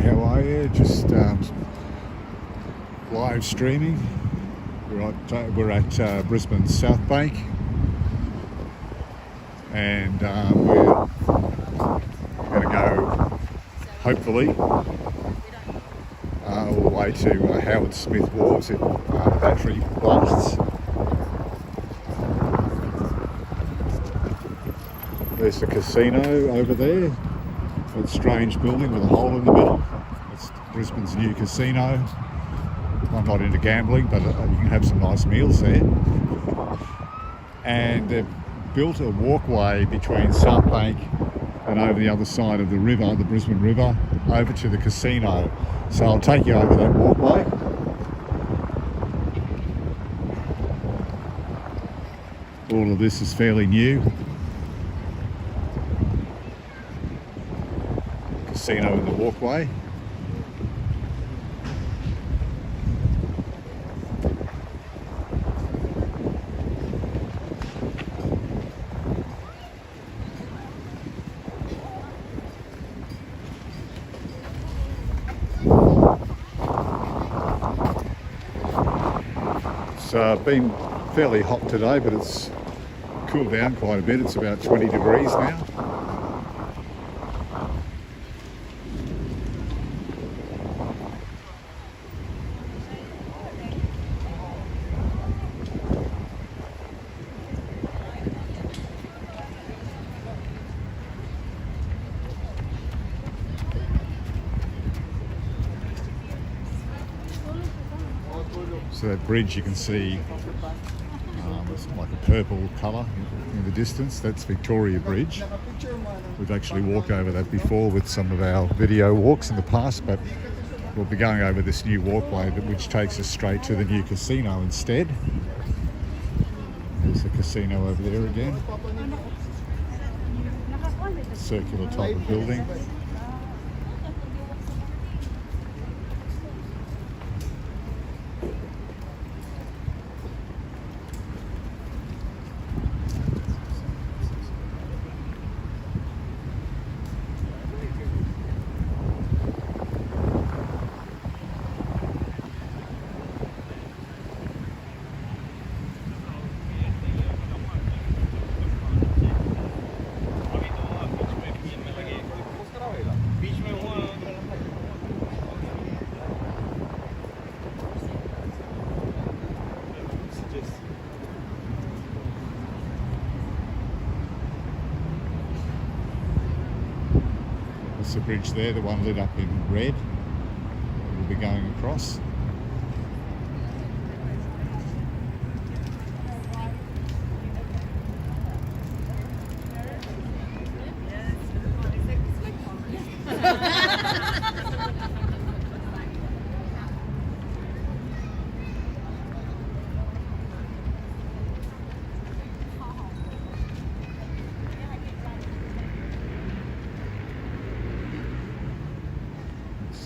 how are you? Just live streaming. We're at Brisbane South Bank, and we're going to go, hopefully, all the way to Howard Smith Wharves in Battery Blasts. There's the casino over there. That strange building with a hole in the middle. It's Brisbane's new casino. I'm not into gambling, but you can have some nice meals there. And they've built a walkway between South Bank and over the other side of the river, the Brisbane River, over to the casino. So I'll take you over that walkway. All of this is fairly new. Casino in the walkway. It's been fairly hot today, but it's cooled down quite a bit. It's about 20 degrees now. So that bridge you can see, it's like a purple colour in the distance. That's Victoria Bridge. We've actually walked over that before with some of our video walks in the past, but we'll be going over this new walkway which takes us straight to the new casino instead. There's the casino over there again. Circular type of building. That's the bridge there, the one lit up in red. We'll be going across.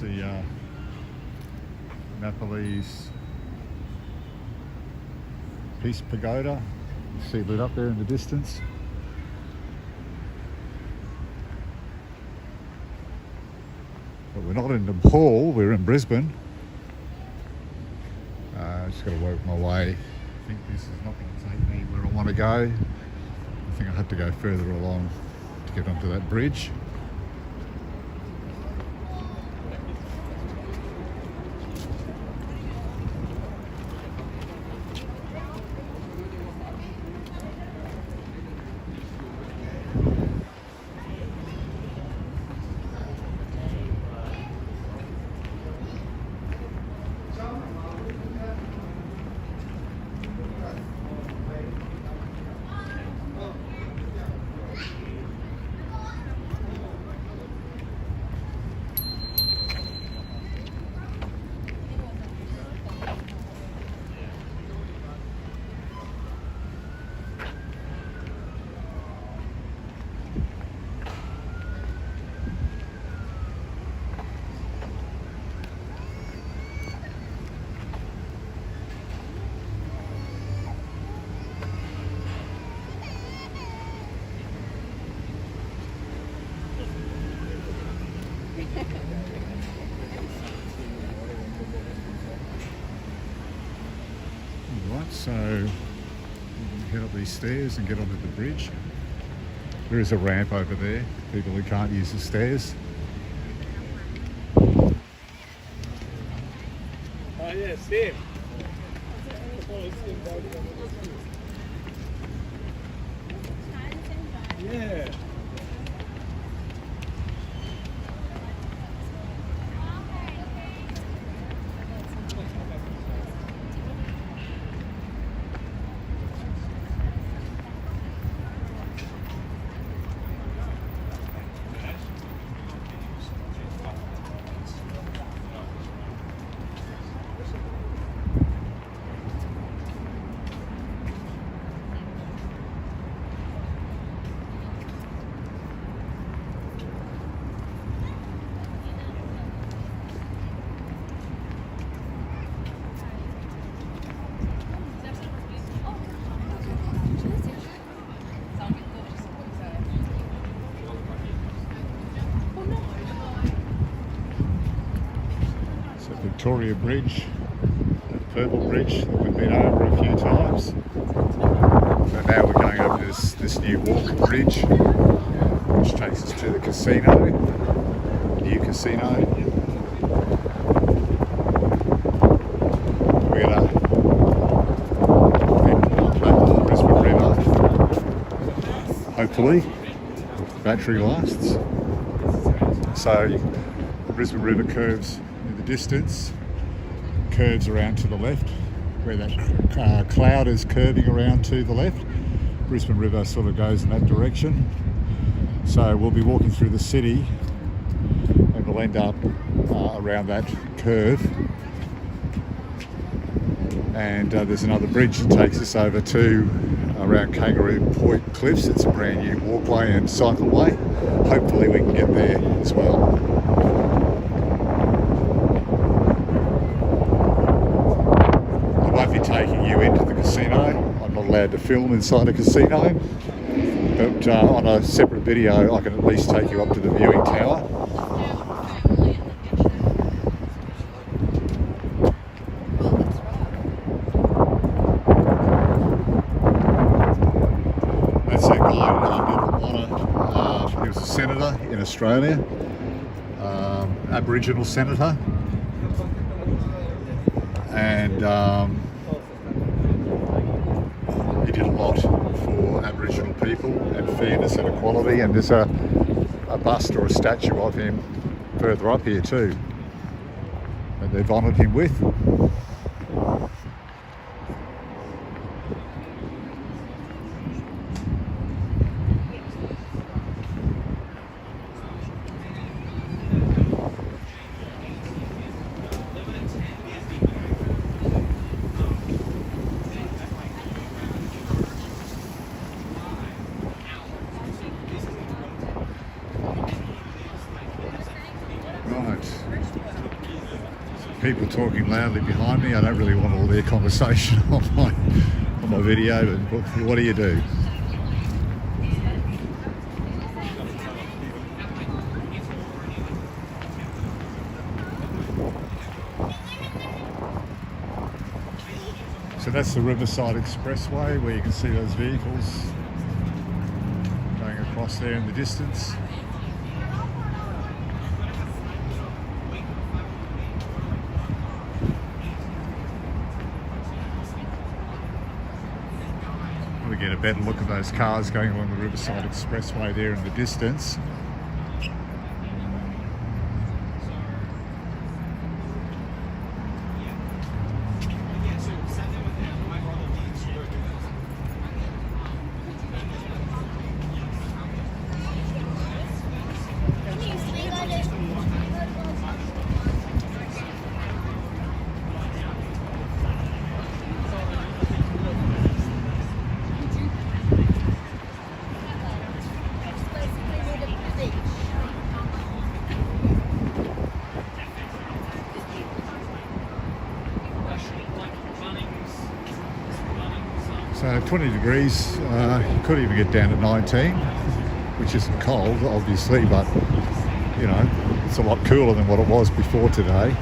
The Nepalese Peace Pagoda, you see lit up there in the distance. But we're not in Nepal, we're in Brisbane. Just got to work my way. I think this is not going to take me where I want to go. I think I have to go further along to get onto that bridge. So we can head up these stairs and get onto the bridge. There is a ramp over there, people who can't use the stairs. Oh yeah, same. Yeah. Victoria Bridge, the Purple Bridge that we've been over a few times. So now we're going over this new walking bridge, which takes us to the casino, new casino. We're going to play the Brisbane River. Hopefully, battery lasts. So the Brisbane River curves in the distance, curves around to the left, where that cloud is curving around to the left. Brisbane River sort of goes in that direction. So we'll be walking through the city and we'll end up around that curve. And there's another bridge that takes us over to around Kangaroo Point Cliffs. It's a brand new walkway and cycleway. Hopefully we can get there as well. Taking you into the casino. I'm not allowed to film inside a casino, but on a separate video I can at least take you up to the viewing tower. That's that guy, he was a senator in Australia, Aboriginal senator, and he did a lot for Aboriginal people and fairness and equality, and there's a bust or a statue of him further up here too that they've honoured him with. People talking loudly behind me. I don't really want all their conversation on my video, but what do you do? So that's the Riverside Expressway, where you can see those vehicles going across there in the distance. We get a better look at those cars going along the Riverside Expressway there in the distance. So 20 degrees, you could even get down to 19, which isn't cold obviously, but you know, it's a lot cooler than what it was before today.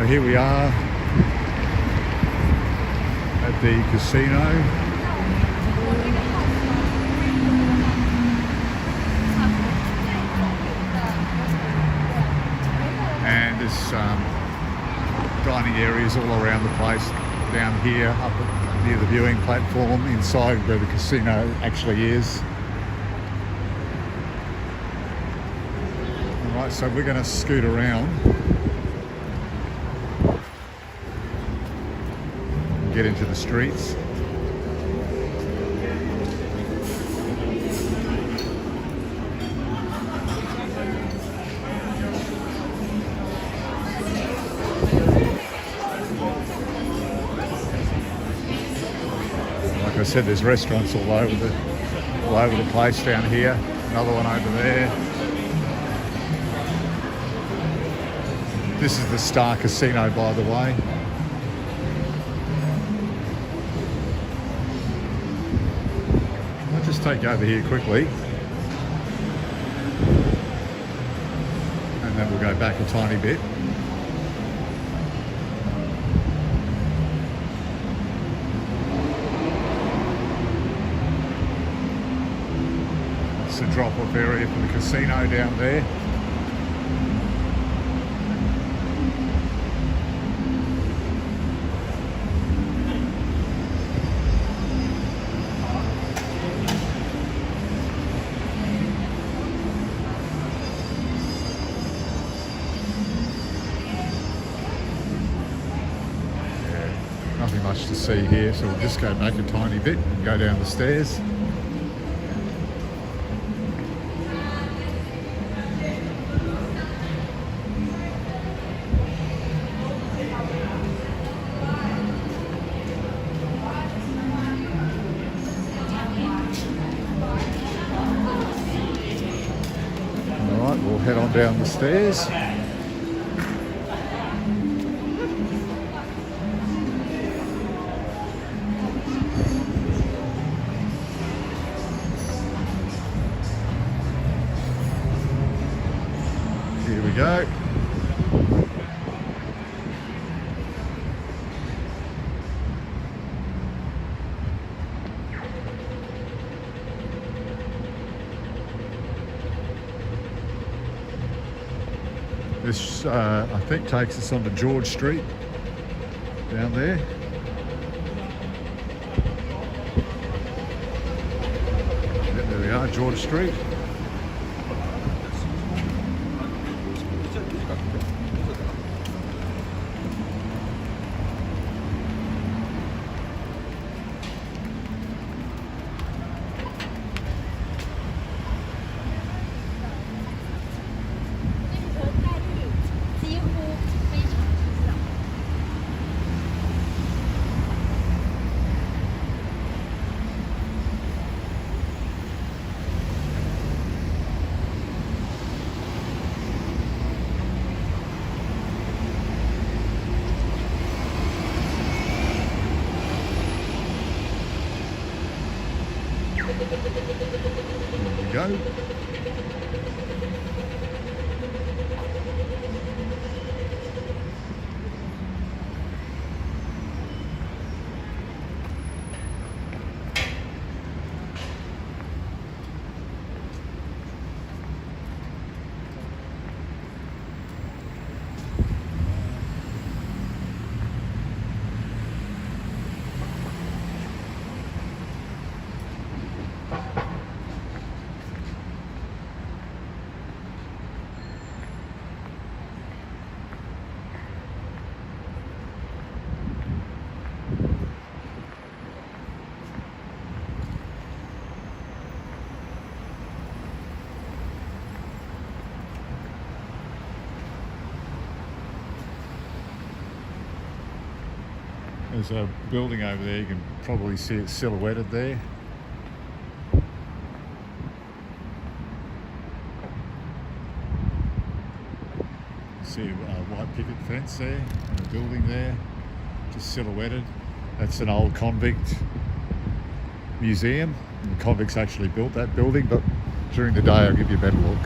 So here we are at the casino. And there's dining areas all around the place, down here, up near the viewing platform, inside where the casino actually is. Alright, so we're going to scoot around and get into the streets. Like I said, there's restaurants all over the place down here. Another one over there. This is the Star Casino, by the way. I'll just take over here quickly. And then we'll go back a tiny bit. It's a drop-off area for the casino down there. Nothing much to see here, so we'll just go back a tiny bit and go down the stairs. Alright, we'll head on down the stairs. Here we go. This, I think, takes us onto George Street down there. Yeah, there we are, George Street. There we go. There's a building over there, you can probably see it silhouetted there. See a white picket fence there and a building there, just silhouetted. That's an old convict museum. And the convicts actually built that building, but during the day I'll give you a better look.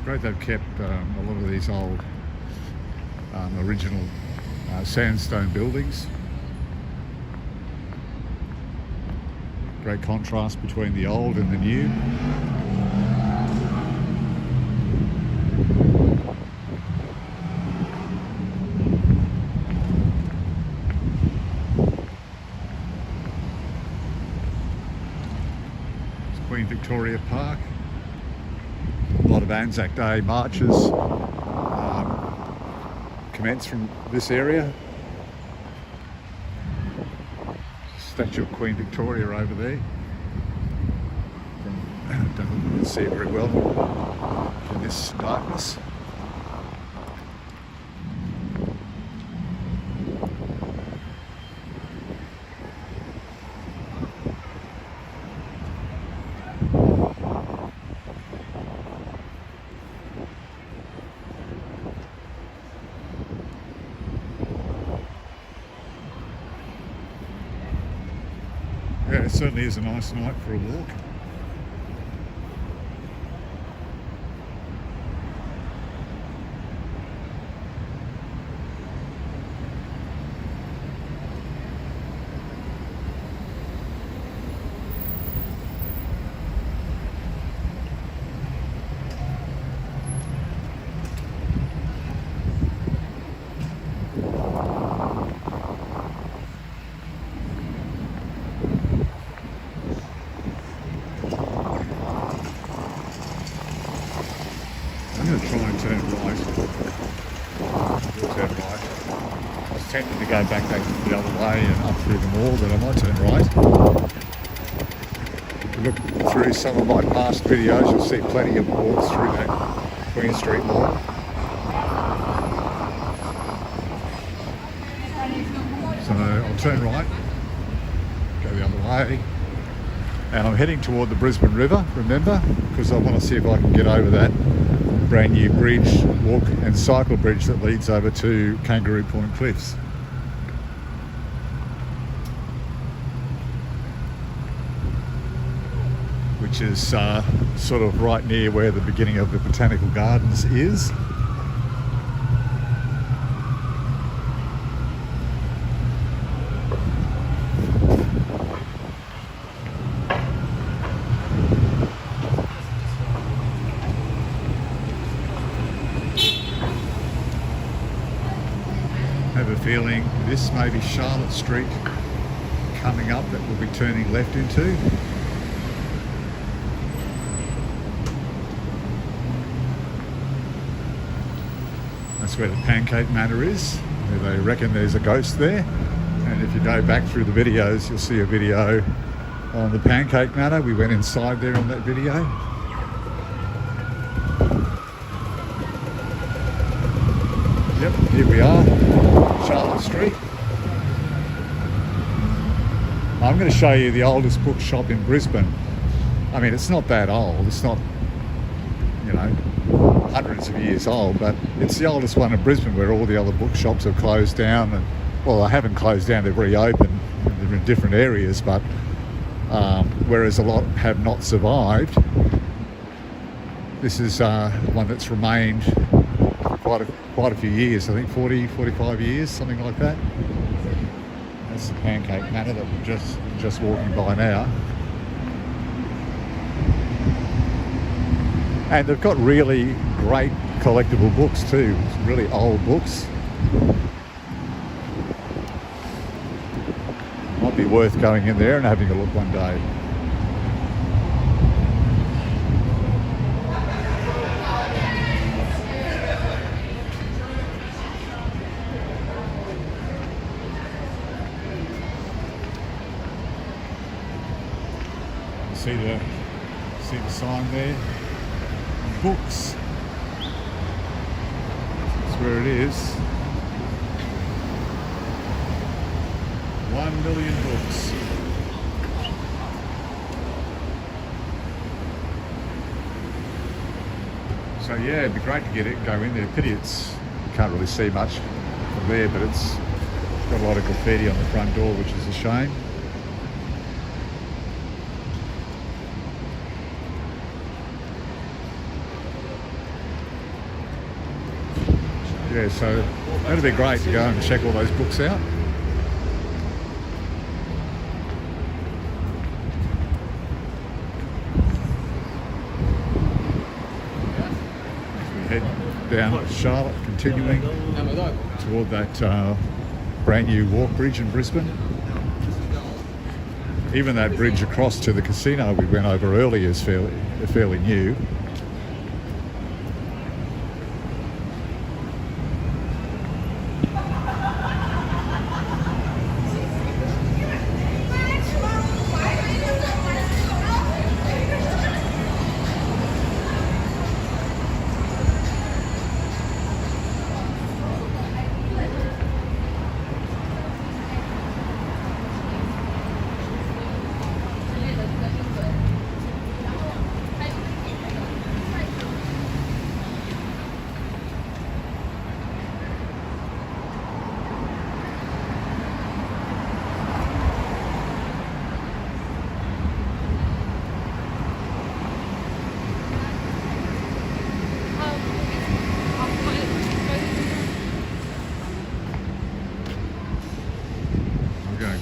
It's great they've kept a lot of these old original sandstone buildings. Great contrast between the old and the new. It's Queen Victoria Park. A lot of Anzac Day marches commence from this area. Statue of Queen Victoria over there. Don't see it very well in this darkness. Yeah, it certainly is a nice night for a walk. I'm going to try and turn right. We'll turn right. I was tempted to go back the other way and up through the mall, but I might turn right. If you look through some of my past videos, you'll see plenty of walks through that Queen Street Mall. So I'll turn right, go the other way. And I'm heading toward the Brisbane River, remember, because I want to see if I can get over that brand new bridge, walk and cycle bridge that leads over to Kangaroo Point Cliffs. Which is sort of right near where the beginning of the Botanical Gardens is. I have a feeling this may be Charlotte Street coming up that we'll be turning left into. That's where the Pancake Manor is. They reckon there's a ghost there. And if you go back through the videos, you'll see a video on the Pancake Manor. We went inside there on that video. Yep, here we are, Charlotte Street. I'm going to show you the oldest bookshop in Brisbane. I mean, it's not that old. It's not, you know, hundreds of years old, but it's the oldest one in Brisbane, where all the other bookshops have closed down. And, well, they haven't closed down, they've reopened. They're in different areas, but whereas a lot have not survived, this is one that's remained quite a few years, I think 40, 45 years, something like that. That's the Pancake Manor that we're just walking by now. And they've got really great collectible books too, really old books. Might be worth going in there and having a look one day. See the sign there? Books. That's where it is. 1 million books. So yeah, it'd be great to go in there. Pity you can't really see much from there, but it's got a lot of graffiti on the front door, which is a shame. Yeah, so that'd be great to go and check all those books out. We head down Charlotte, continuing toward that brand new walk bridge in Brisbane. Even that bridge across to the casino we went over earlier is fairly new.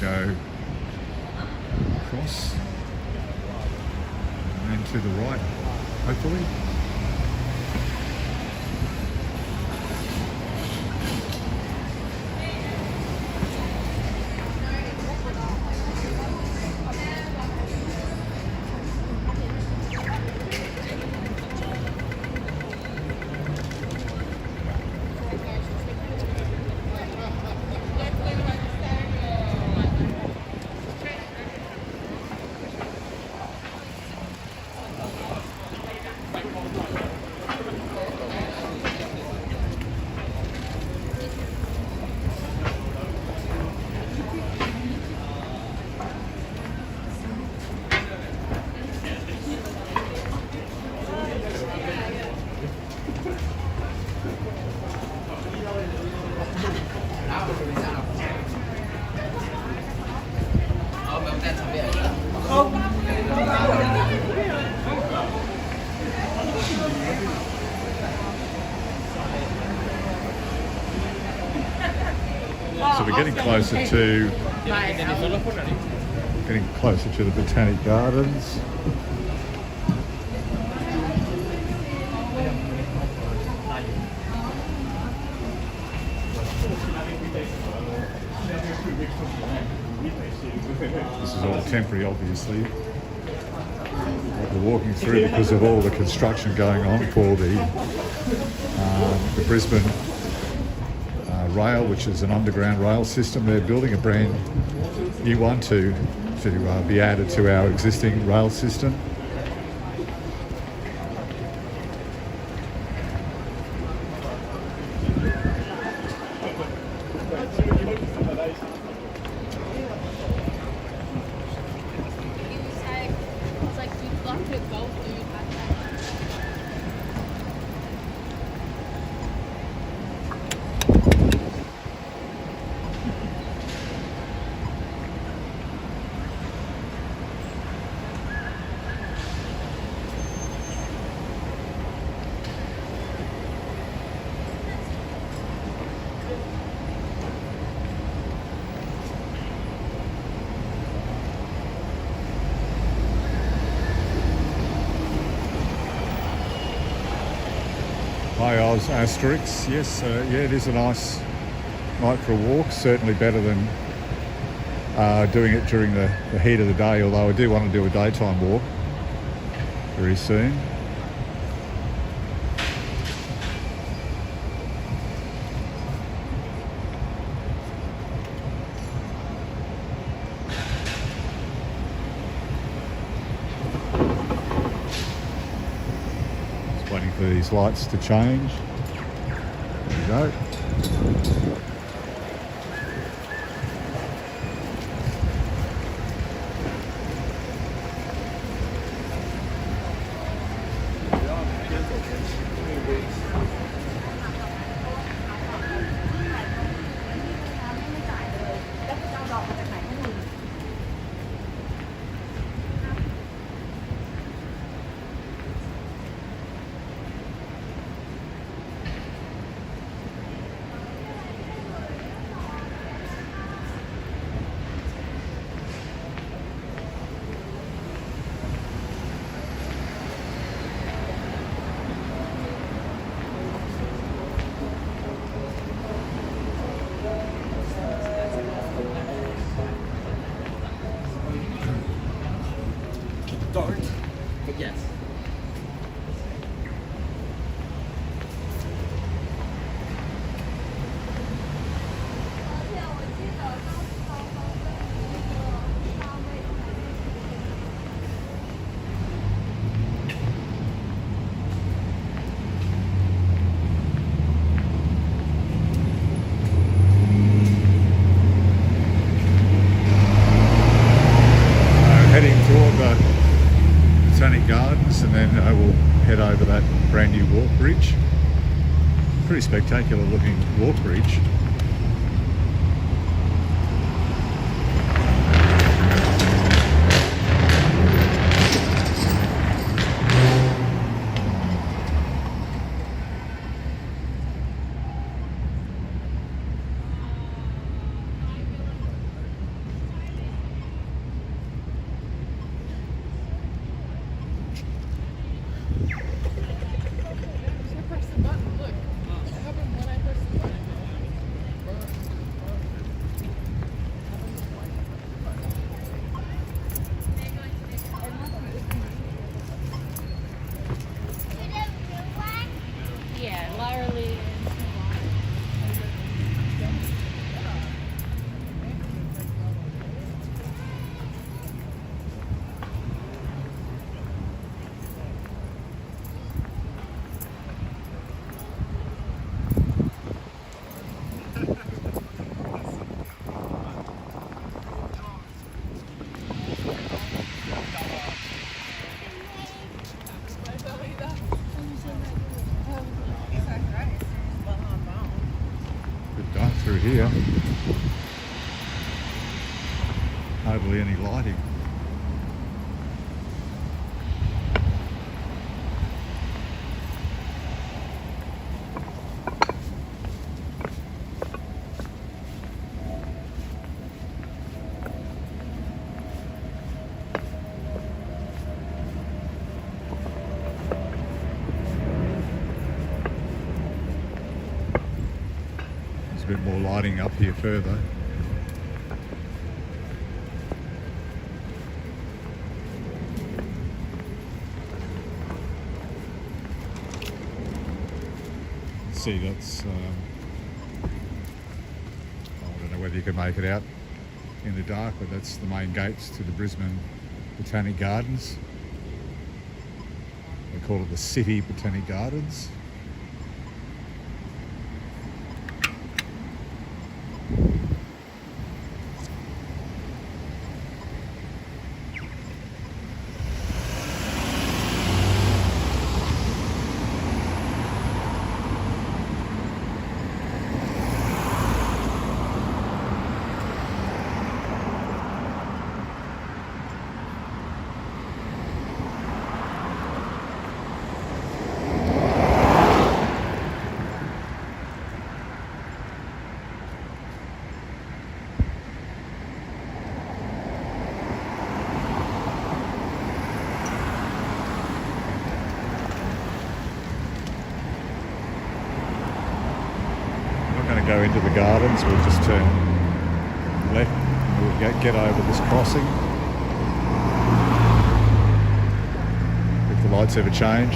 Go across and then to the right, hopefully. So we're getting closer to the Botanic Gardens. This is all temporary, obviously. We're walking through because of all the construction going on for the Brisbane rail, which is an underground rail system. They're building a brand new one to be added to our existing rail system. Hi Oz Asterix, yes, yeah, it is a nice night for a walk, certainly better than doing it during the heat of the day, although I do want to do a daytime walk very soon. Waiting for these lights to change. There we go. Dark. But yes. Heading toward the Botanic Gardens, and then I will head over that brand new walk bridge. Pretty spectacular looking walk bridge. Yeah, Lyra Lee. Bit dark through here. Hardly any lighting. There's a bit more lighting up here further. See, that's I don't know whether you can make it out in the dark, but that's the main gates to the Brisbane Botanic Gardens. They call it the City Botanic Gardens. Going to go into the gardens. We'll just turn left and we'll get over this crossing. If the lights ever change.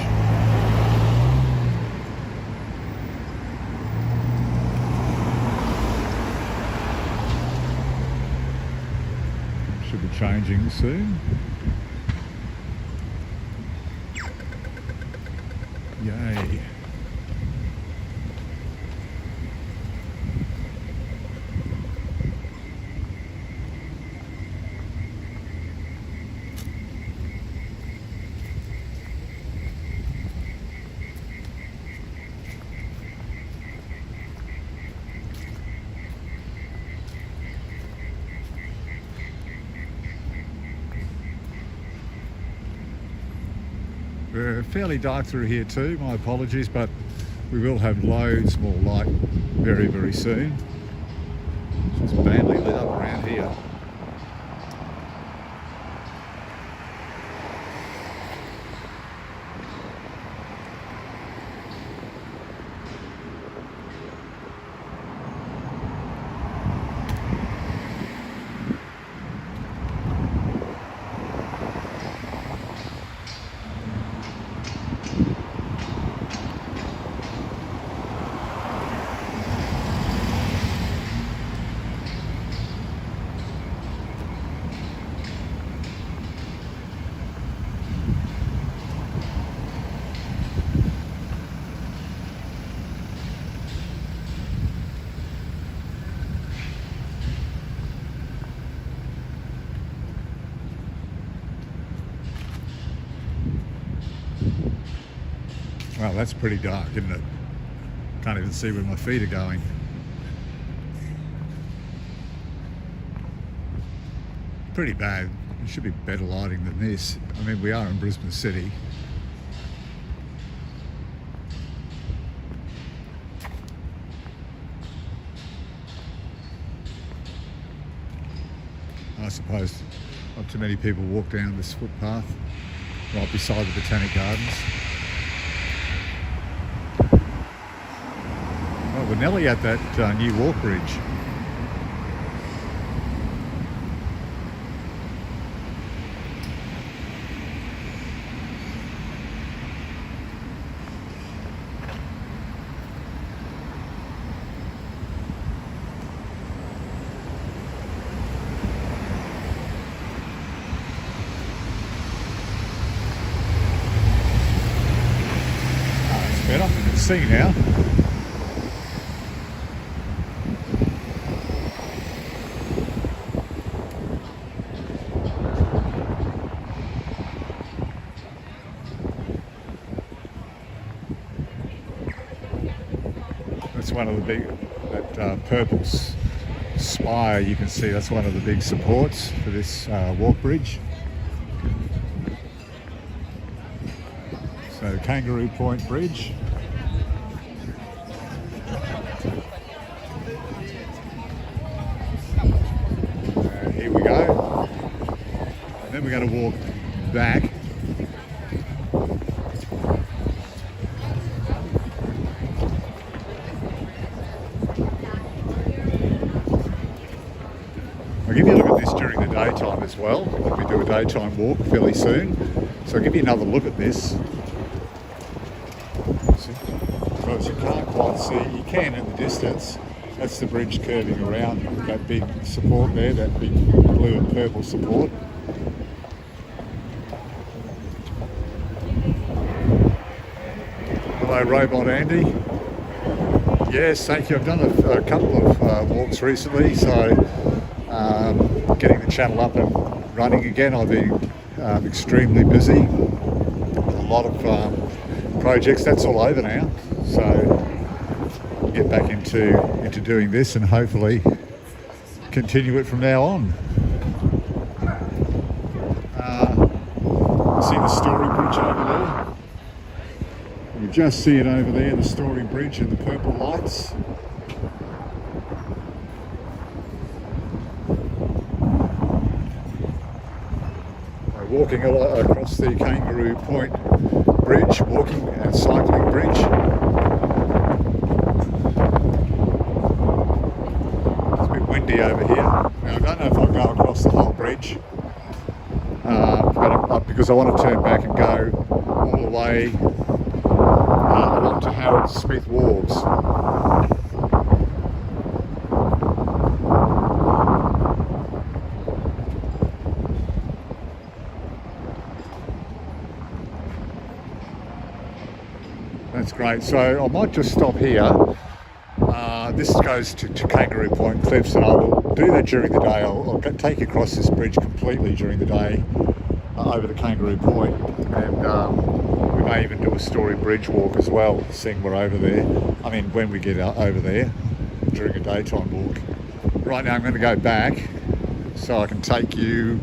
Should be changing soon. Yay. We're fairly dark through here too, my apologies, but we will have loads more light very, very soon. It's just badly lit up around here. Well, that's pretty dark, isn't it? Can't even see where my feet are going. Pretty bad. There should be better lighting than this. I mean, we are in Brisbane City. I suppose not too many people walk down this footpath right beside the Botanic Gardens. Well, we're nearly at that new walk bridge. Better, I can see now. That's one of the big, that purple spire you can see, that's one of the big supports for this walk bridge. So Kangaroo Point Bridge. Here we go. And then we're going to walk back. I'll give you a look at this during the daytime as well, when we do a daytime walk fairly soon. So I'll give you another look at this. Because you can't quite see, you can in the distance. That's the bridge curving around that big support there, that big blue and purple support. Hello, Robot Andy. Yes, thank you. I've done a couple of walks recently, so getting the channel up and running again. I've been extremely busy. A lot of projects. That's all over now. So get back into doing this and hopefully continue it from now on. See the Story Bridge over there? You just see it over there, the Story Bridge and the purple lights. We're walking across the Kangaroo Point Bridge, walking and cycling bridge. It's a bit windy over here. Now I don't know if I'll go across the whole bridge, because I want to turn back and go all the way along to Harold Smith Wharves. That's great. So I might just stop here. This goes to Kangaroo Point Cliffs, and I will do that during the day. I'll take you across this bridge completely during the day over to Kangaroo Point, and we may even do a Story Bridge walk as well, seeing we're over there. I mean, when we get out over there during a daytime walk. Right now I'm going to go back so I can take you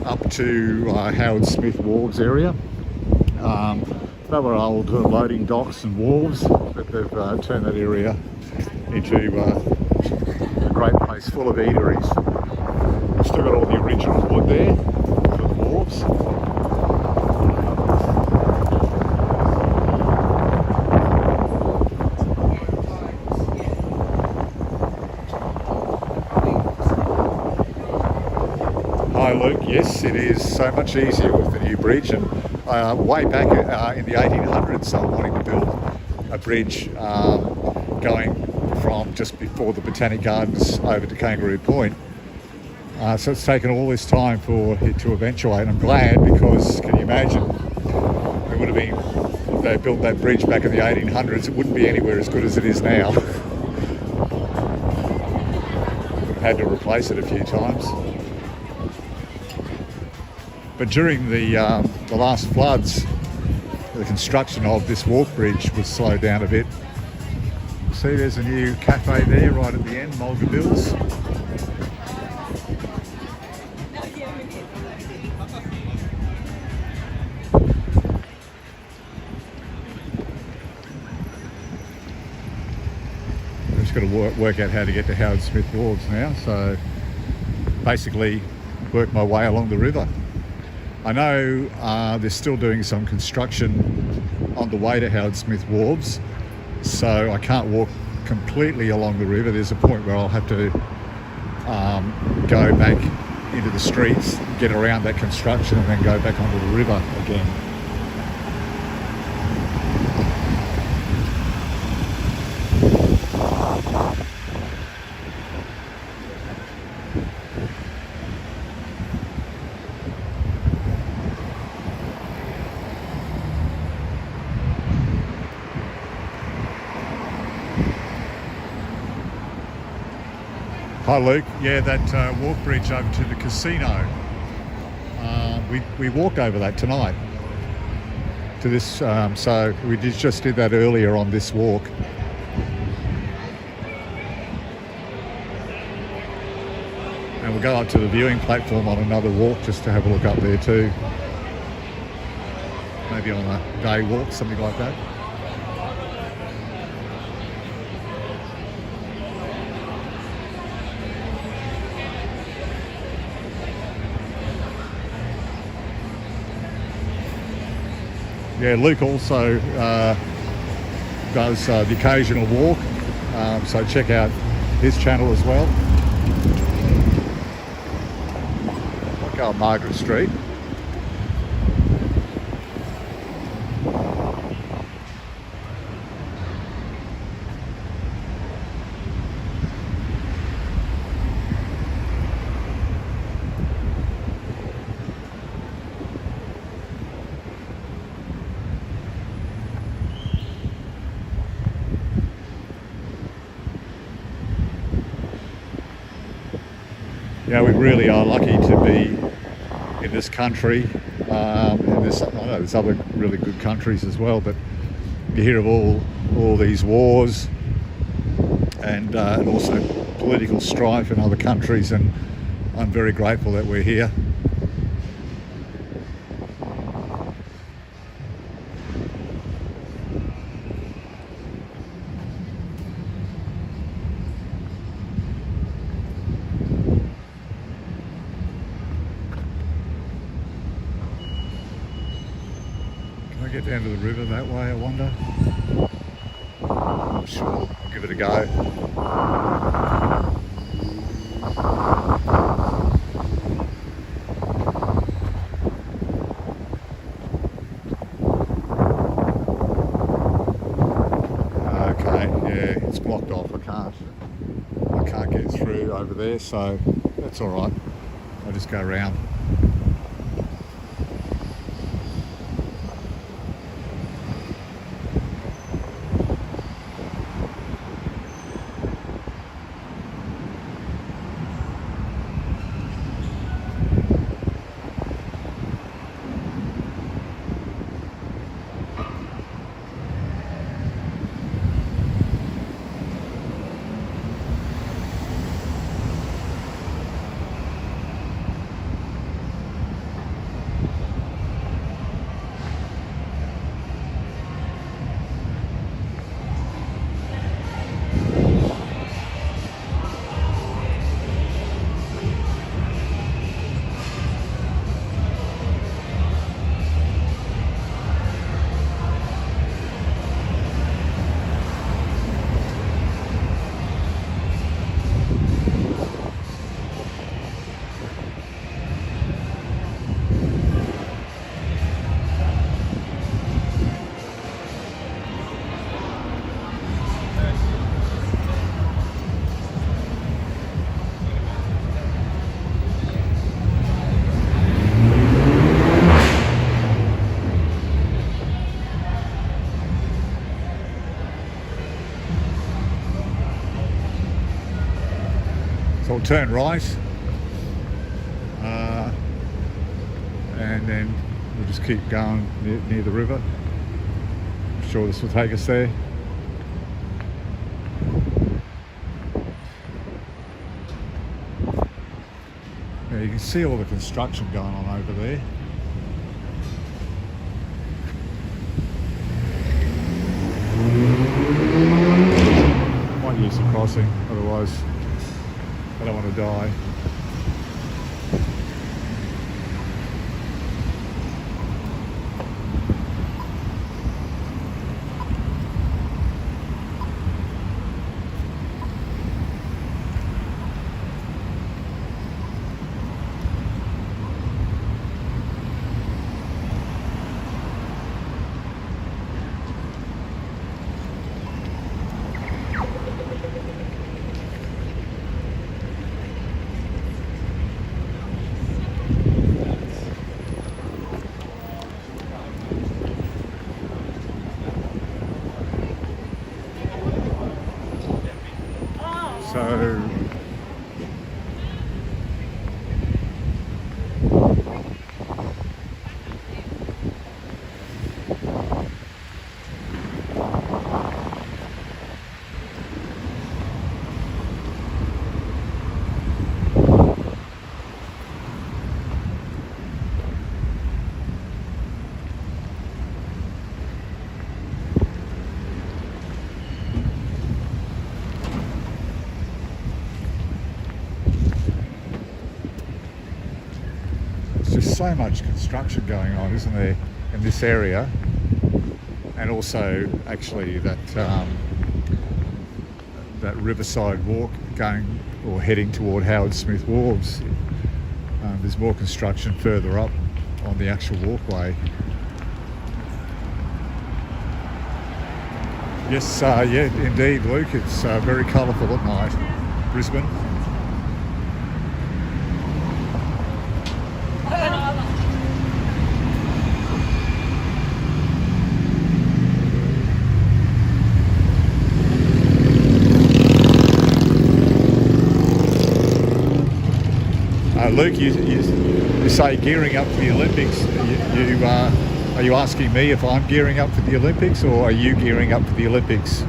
up to Howard Smith Wharves area. They were old loading docks and wharves, but they've turned that area into a great place full of eateries. Still got all the original wood there for the wharves. Hi Luke, yes it is so much easier with the new bridge, and way back in the 1800s they were wanting to build a bridge going from just before the Botanic Gardens over to Kangaroo Point. So it's taken all this time for it to eventuate. I'm glad, because can you imagine, it would have been, if they built that bridge back in the 1800s, it wouldn't be anywhere as good as it is now. We've had to replace it a few times. But during the last floods, the construction of this walk bridge was slowed down a bit. See, there's a new cafe there right at the end, Mulga Bill's. I've just got to work out how to get to Howard Smith Wharves now, so basically work my way along the river. I know they're still doing some construction on the way to Howard Smith Wharves, so I can't walk completely along the river. There's a point where I'll have to go back into the streets, get around that construction and then go back onto the river again. Hi Luke, yeah, that walk bridge over to the casino, we walked over that tonight to this, so we just did that earlier on this walk. And we'll go up to the viewing platform on another walk just to have a look up there too. Maybe on a day walk, something like that. Yeah, Luke also does the occasional walk, so check out his channel as well. I'll go on Margaret Street. Yeah, we really are lucky to be in this country, and there's other really good countries as well, but you hear of all these wars and also political strife in other countries, and I'm very grateful that we're here. Get down to the river that way, I wonder. Not sure. I'll give it a go. Okay, yeah, it's blocked off. I can't get through over there, so that's all right. I'll just go around. So we'll turn right, and then we'll just keep going near the river. sure this will take us there. Yeah, you can see all the construction going on over there. Might use the crossing, otherwise I don't want to die. So there's just so much construction going on, isn't there, in this area, and also actually that that riverside walk going or heading toward Howard Smith Wharves. There's more construction further up on the actual walkway. Yes, yeah, indeed, Luke. It's very colourful at night, Brisbane. Luke, you say gearing up for the Olympics. Are you asking me if I'm gearing up for the Olympics, or are you gearing up for the Olympics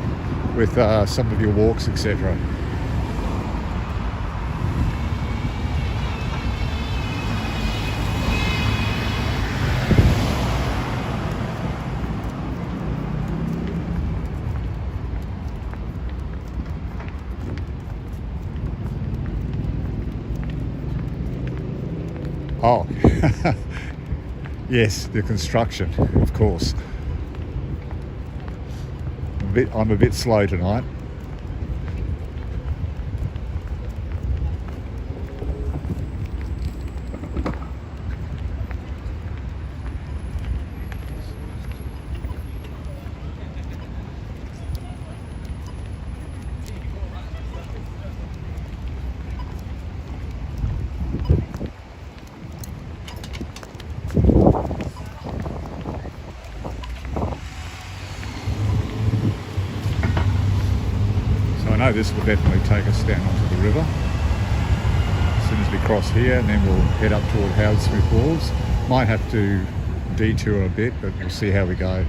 with some of your walks, etc.? Oh, yes, the construction, of course. I'm a bit slow tonight. I know this will definitely take us down onto the river as soon as we cross here, and then we'll head up toward Howard Smith Wharves. Might have to detour a bit, but we'll see how we go.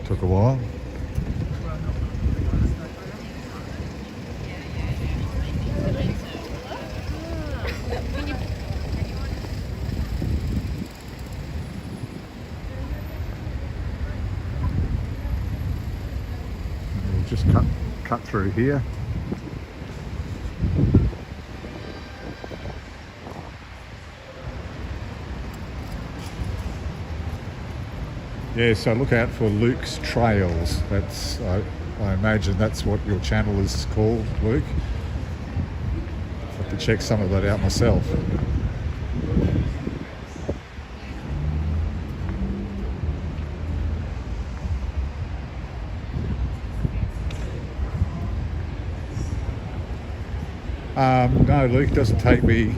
Took a while. We'll just cut through here. Yeah, so look out for Luke's Trails. That's I imagine that's what your channel is called, Luke. I have to check some of that out myself. No, Luke, it doesn't take me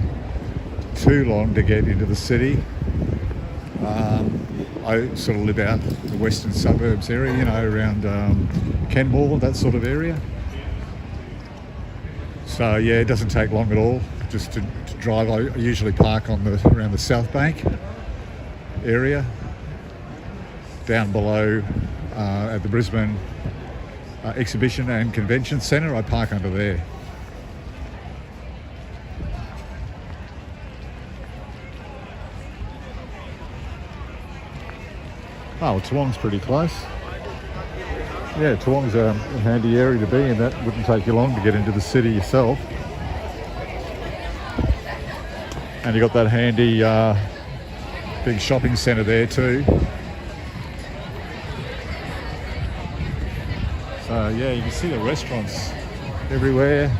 too long to get into the city. I sort of live out in the western suburbs area, you know, around Kenmore, that sort of area. So yeah, it doesn't take long at all just to drive. I usually park on around the South Bank area, down below at the Brisbane Exhibition and Convention Centre. I park under there. Oh, well, Toowong's pretty close. Yeah, Toowong's a handy area to be in. That wouldn't take you long to get into the city yourself. And you got that handy big shopping centre there too. So yeah, you can see the restaurants everywhere.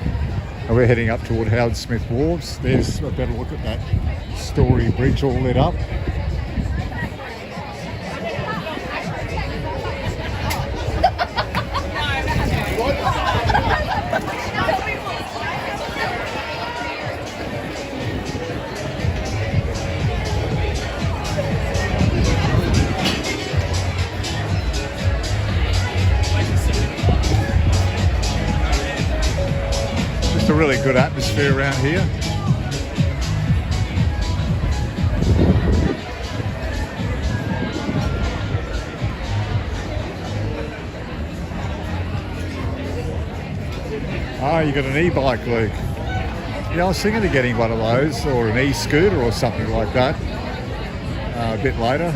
And we're heading up toward Howard Smith Wharves. There's a better look at that Story Bridge all lit up. A really good atmosphere around here. Oh, you got an e-bike, Luke. Yeah, I was thinking of getting one of those, or an e-scooter or something like that a bit later.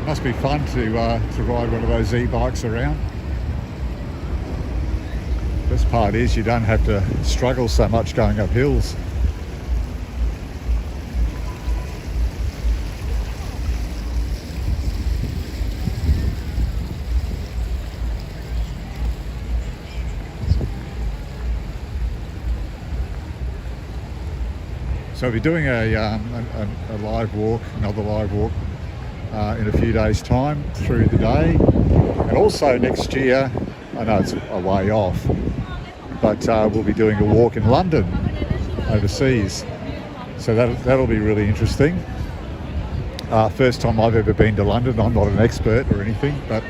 Must be fun to ride one of those e-bikes around. Best part is you don't have to struggle so much going up hills. So we'll be doing a live walk, another live walk in a few days' time through the day, and also next year, I know it's a way off, but we'll be doing a walk in London overseas, so that'll be really interesting. First time I've ever been to London. I'm not an expert or anything, but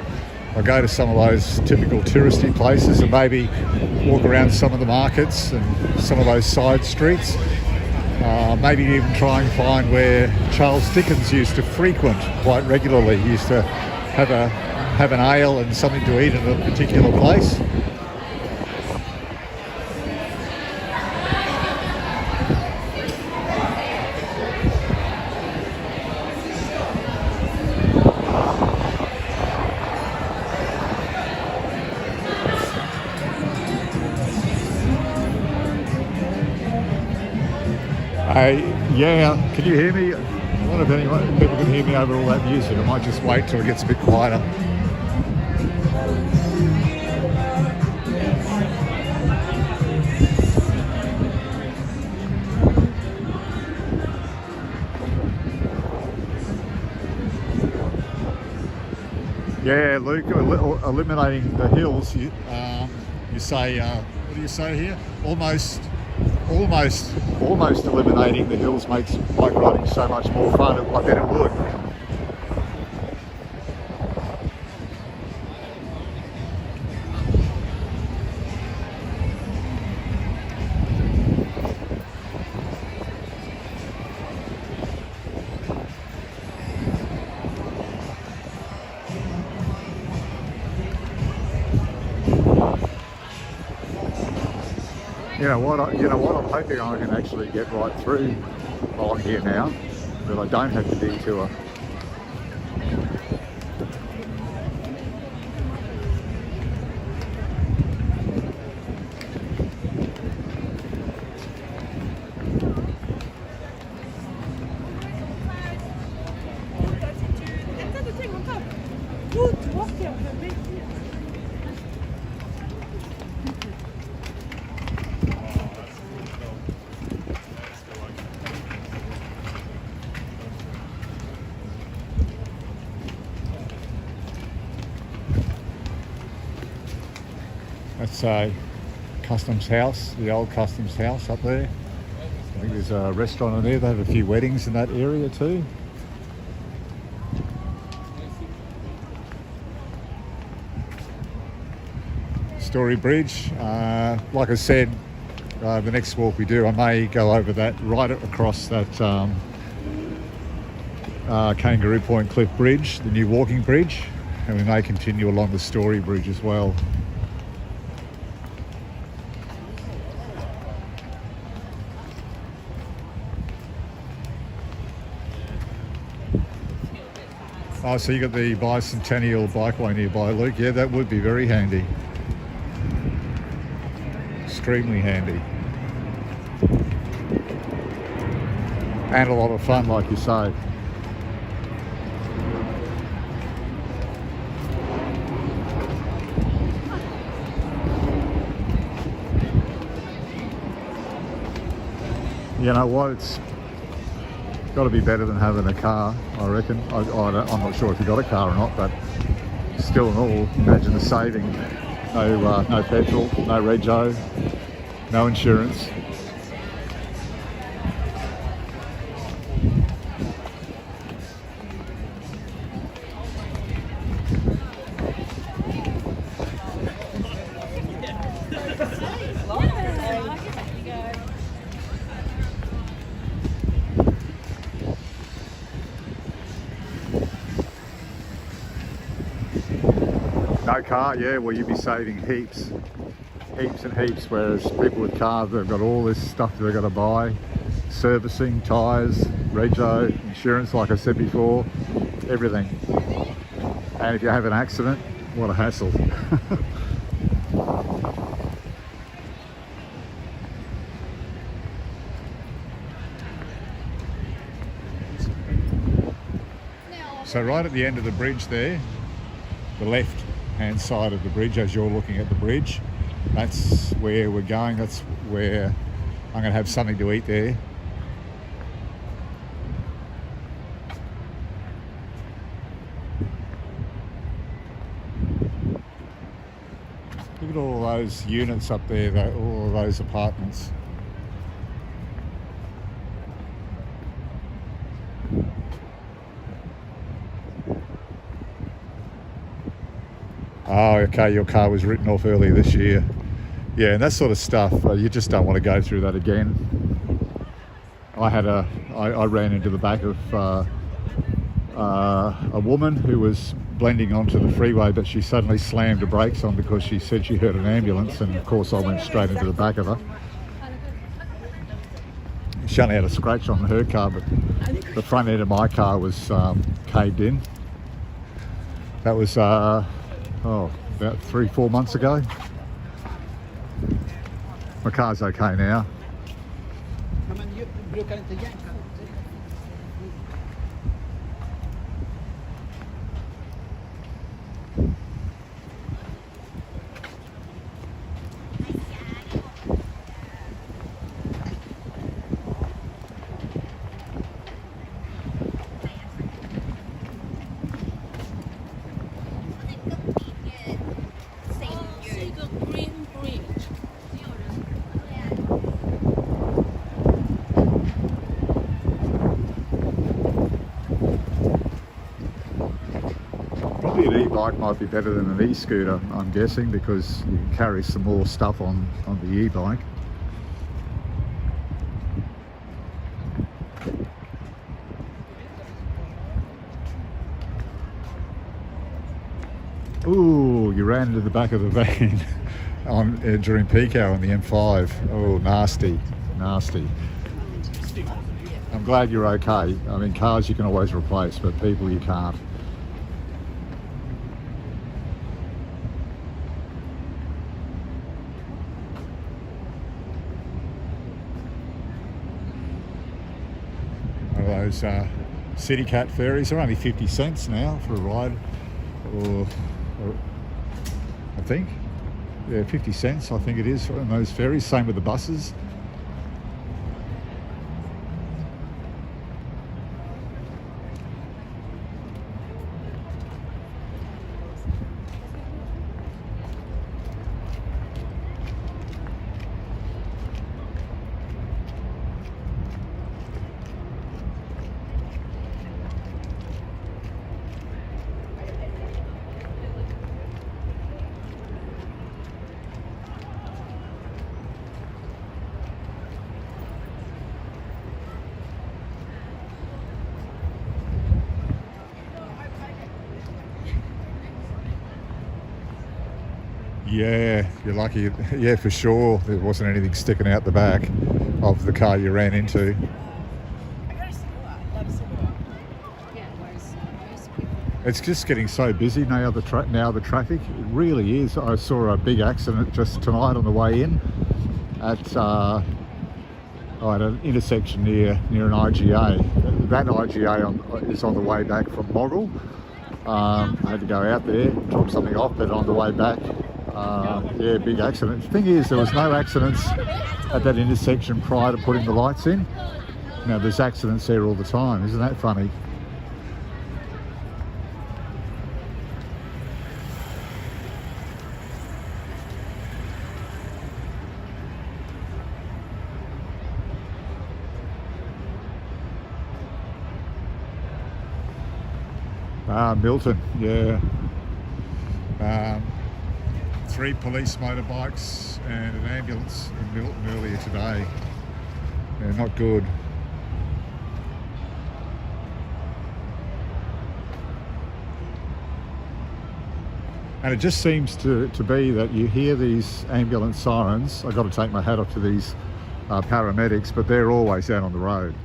I'll go to some of those typical touristy places and maybe walk around some of the markets and some of those side streets. Maybe even try and find where Charles Dickens used to frequent quite regularly. He used to have an ale and something to eat in a particular place. Yeah, can you hear me? I wonder if people can hear me over all that music. I might just wait till it gets a bit quieter. Yeah, Luke, eliminating the hills, you say, what do you say here? Almost eliminating the hills makes bike riding so much more fun. I bet it would. You know what? I'm hoping I can actually get right through while I'm here now, that I don't have to detour. That's a customs house, the old customs house up there. I think there's a restaurant in there. They have a few weddings in that area too. Story Bridge. Like I said, the next walk we do, I may go over that, right across that Kangaroo Point Cliff Bridge, the new walking bridge, and we may continue along the Story Bridge as well. Oh, so you got the Bicentennial Bikeway nearby, Luke. Yeah, that would be very handy. Extremely handy. And a lot of fun, like you say. You know what? It's got to be better than having a car, I reckon. I'm not sure if you got a car or not, but still and all, imagine the saving. No petrol, no rego, no insurance. No car, yeah, well you'd be saving heaps and heaps, whereas people with cars, they've got all this stuff that they've got to buy, servicing, tyres, rego, insurance, like I said before, everything. And if you have an accident, what a hassle. So right at the end of the bridge there, the left hand side of the bridge, as you're looking at the bridge, that's where we're going. That's where I'm going to have something to eat there. Look at all those units up there, all of those apartments. Oh, okay, your car was written off earlier this year. Yeah, and that sort of stuff, you just don't want to go through that again. I ran into the back of a woman who was blending onto the freeway, but she suddenly slammed the brakes on because she said she heard an ambulance, and of course I went straight into the back of her. She only had a scratch on her car, but the front end of my car was caved in. That was about 3-4 months ago. My car's okay now. Probably an e-bike might be better than an e-scooter, I'm guessing, because you can carry some more stuff on the e-bike. Ooh, you ran into the back of the van during peak hour on the M5. Oh, nasty, nasty. I'm glad you're okay. I mean, cars you can always replace, but people you can't. One of those City Cat ferries. They're only 50 cents now for a ride, or I think. Yeah, 50 cents I think it is on those ferries. Same with the buses. Yeah, you're lucky. Yeah, for sure. There wasn't anything sticking out the back of the car you ran into. It's just getting so busy now. The traffic, it really is. I saw a big accident just tonight on the way in at an intersection near an IGA. That IGA is on the way back from Moggle. I had to go out there, drop something off, but on the way back, yeah, big accident. The thing is, there was no accidents at that intersection prior to putting the lights in. Now there's accidents there all the time. Isn't that funny? Milton, yeah. 3 police motorbikes and an ambulance in Milton earlier today. Yeah, not good. And it just seems to be that you hear these ambulance sirens. I've got to take my hat off to these paramedics, but they're always out on the road.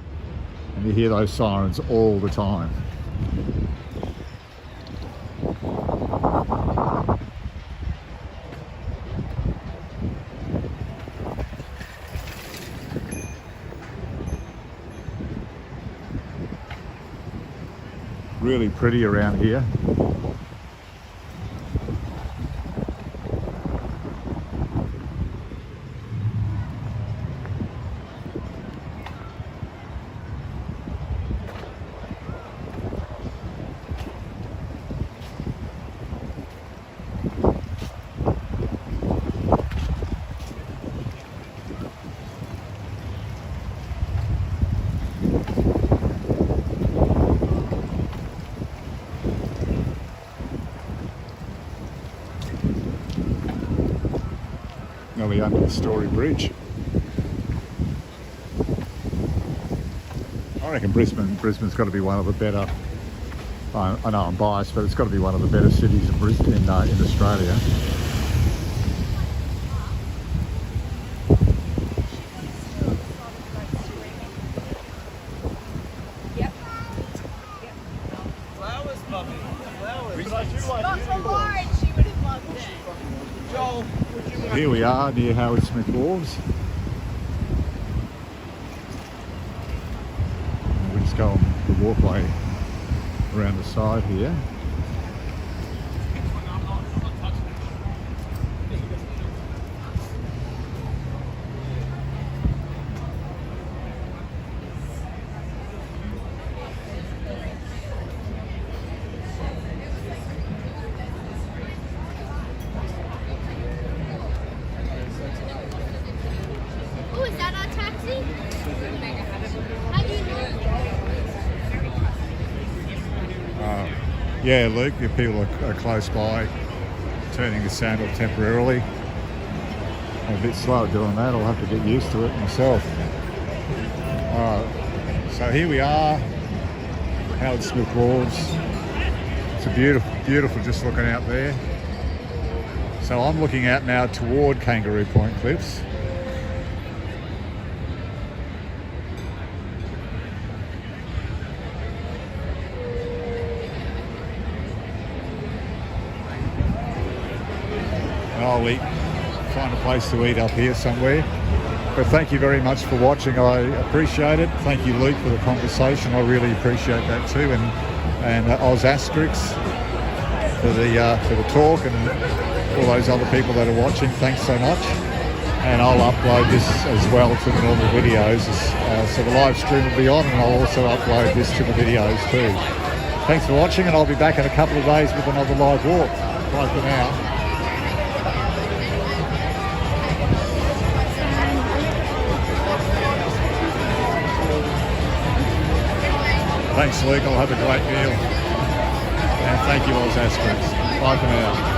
And you hear those sirens all the time. Really pretty around here. Nearly under the Story Bridge. I reckon Brisbane's got to be one of the better, I know I'm biased, but it's got to be one of the better cities in Australia. Flowers, mummy. Flowers. Not for Lauren, she would have loved it. Joel, would you Here we are near Howard Smith Wharves. We just go on the walkway around the side here. Oh, is that our taxi? How do you know? Yeah, Luke, if people are close by, turning the sound off temporarily. I'm a bit slow at doing that. I'll have to get used to it myself. So here we are, Howard Smith Wharves. It's a beautiful just looking out there. So I'm looking out now toward Kangaroo Point Cliffs. I'll find a place to eat up here somewhere. But thank you very much for watching. I appreciate it. Thank you, Luke, for the conversation. I really appreciate that too. And Oz Asterix for the talk, and all those other people that are watching. Thanks so much. And I'll upload this as well to the normal videos. So the live stream will be on, and I'll also upload this to the videos too. Thanks for watching, and I'll be back in a couple of days with another live walk. Bye for now. Thanks, Luke. I'll have a great meal. And thank you, Oz Asterix. Bye for now.